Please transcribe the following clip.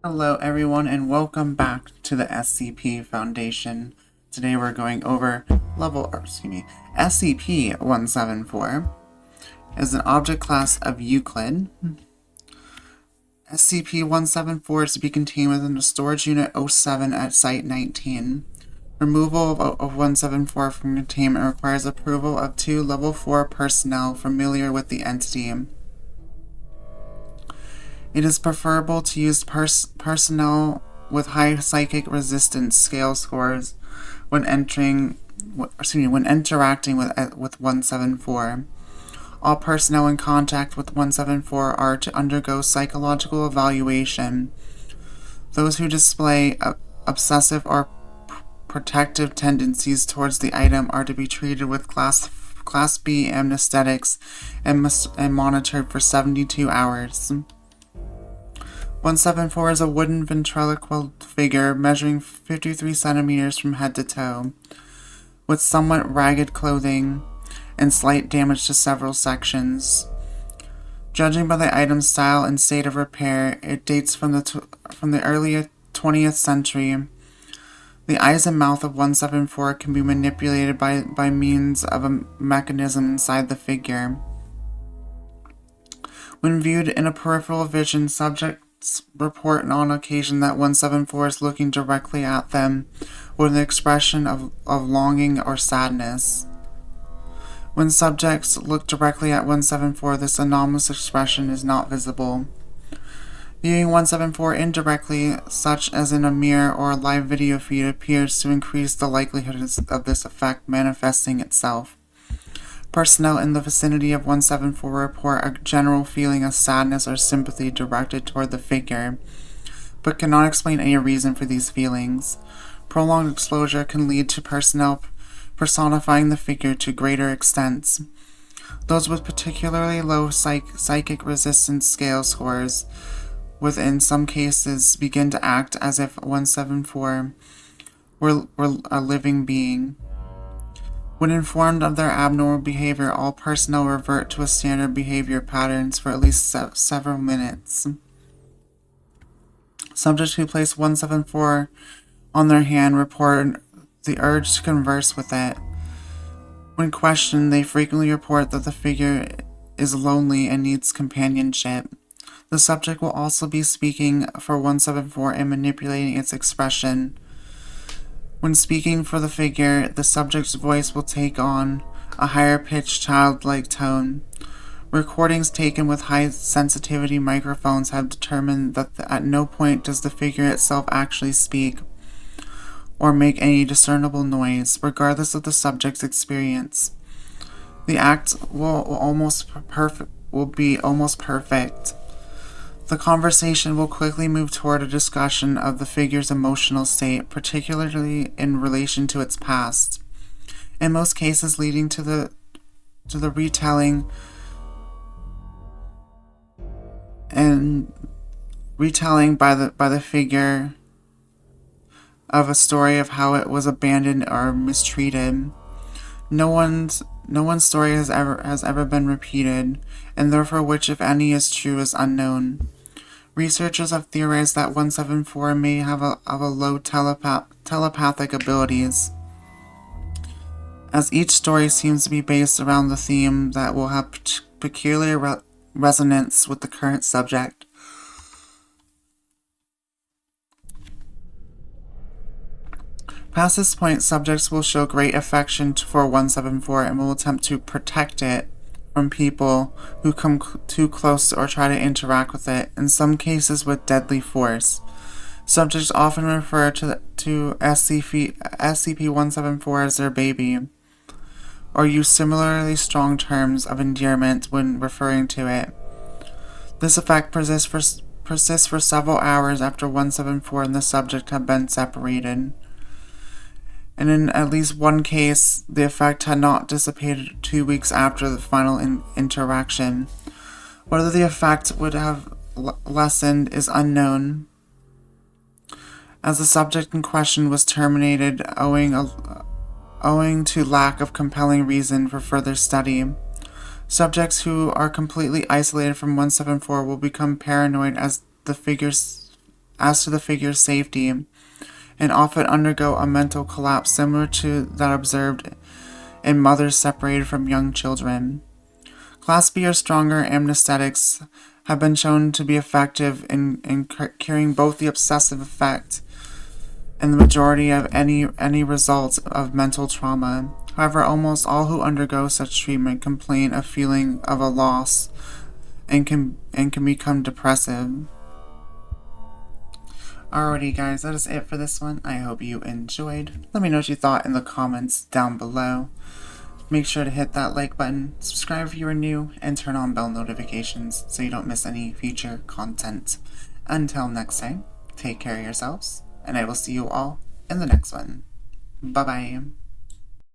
Hello everyone and welcome back to the SCP Foundation. Today we're going over SCP-174 is an object class of Euclid. SCP-174 is to be contained within the Storage Unit 07 at Site 19. Removal of 174 from containment requires approval of 2 Level 4 personnel familiar with the entity. It is preferable to use personnel with high psychic resistance scale scores when interacting with 174. All personnel in contact with 174 are to undergo psychological evaluation. Those who display obsessive or protective tendencies towards the item are to be treated with Class B anesthetics and monitored for 72 hours. 174 is a wooden ventriloquial figure measuring 53 centimeters from head to toe, with somewhat ragged clothing and slight damage to several sections. Judging by the item's style and state of repair, it dates from the early 20th century. The eyes and mouth of 174 can be manipulated by means of a mechanism inside the figure. When viewed in a peripheral vision, subjects report on occasion that 174 is looking directly at them with an expression of longing or sadness. When subjects look directly at 174, this anomalous expression is not visible. Viewing 174 indirectly, such as in a mirror or a live video feed, appears to increase the likelihood of this effect manifesting itself. Personnel in the vicinity of 174 report a general feeling of sadness or sympathy directed toward the figure, but cannot explain any reason for these feelings. Prolonged exposure can lead to personnel personifying the figure to greater extents. Those with particularly low psychic resistance scale scores would in some cases begin to act as if 174 were a living being. When informed of their abnormal behavior, all personnel revert to a standard behavior patterns for at least several minutes. Subjects who place 174 on their hand report the urge to converse with it. When questioned, they frequently report that the figure is lonely and needs companionship. The subject will also be speaking for 174 and manipulating its expression. When speaking for the figure, the subject's voice will take on a higher-pitched, childlike tone. Recordings taken with high-sensitivity microphones have determined that at no point does the figure itself actually speak or make any discernible noise, regardless of the subject's experience. The act will be almost perfect. The conversation will quickly move toward a discussion of the figure's emotional state, particularly in relation to its past, in most cases leading to the retelling by the figure of a story of how it was abandoned or mistreated. No one's story has ever been repeated, and therefore which, if any, is true is unknown. Researchers have theorized that 174 may have a low telepathic abilities, as each story seems to be based around the theme that will have peculiar resonance with the current subject. Past this point, subjects will show great affection for 174 and will attempt to protect it from people who come too close or try to interact with it, in some cases with deadly force. Subjects often refer to SCP-174 as their baby, or use similarly strong terms of endearment when referring to it. This effect persists for several hours after 174 and the subject have been separated. And in at least one case, the effect had not dissipated 2 weeks after the final interaction. Whether the effect would have lessened is unknown, as the subject in question was terminated owing to lack of compelling reason for further study. Subjects who are completely isolated from 174 will become paranoid as the figure's as to the figure's safety, and often undergo a mental collapse similar to that observed in mothers separated from young children. Class B or stronger anesthetics have been shown to be effective in curing both the obsessive effect and the majority of any results of mental trauma. However, almost all who undergo such treatment complain of feeling of a loss and can become depressive. Alrighty guys, that is it for this one. I hope you enjoyed. Let me know what you thought in the comments down below. Make sure to hit that like button, subscribe if you are new, and turn on bell notifications so you don't miss any future content. Until next time, take care of yourselves, and I will see you all in the next one. Bye bye.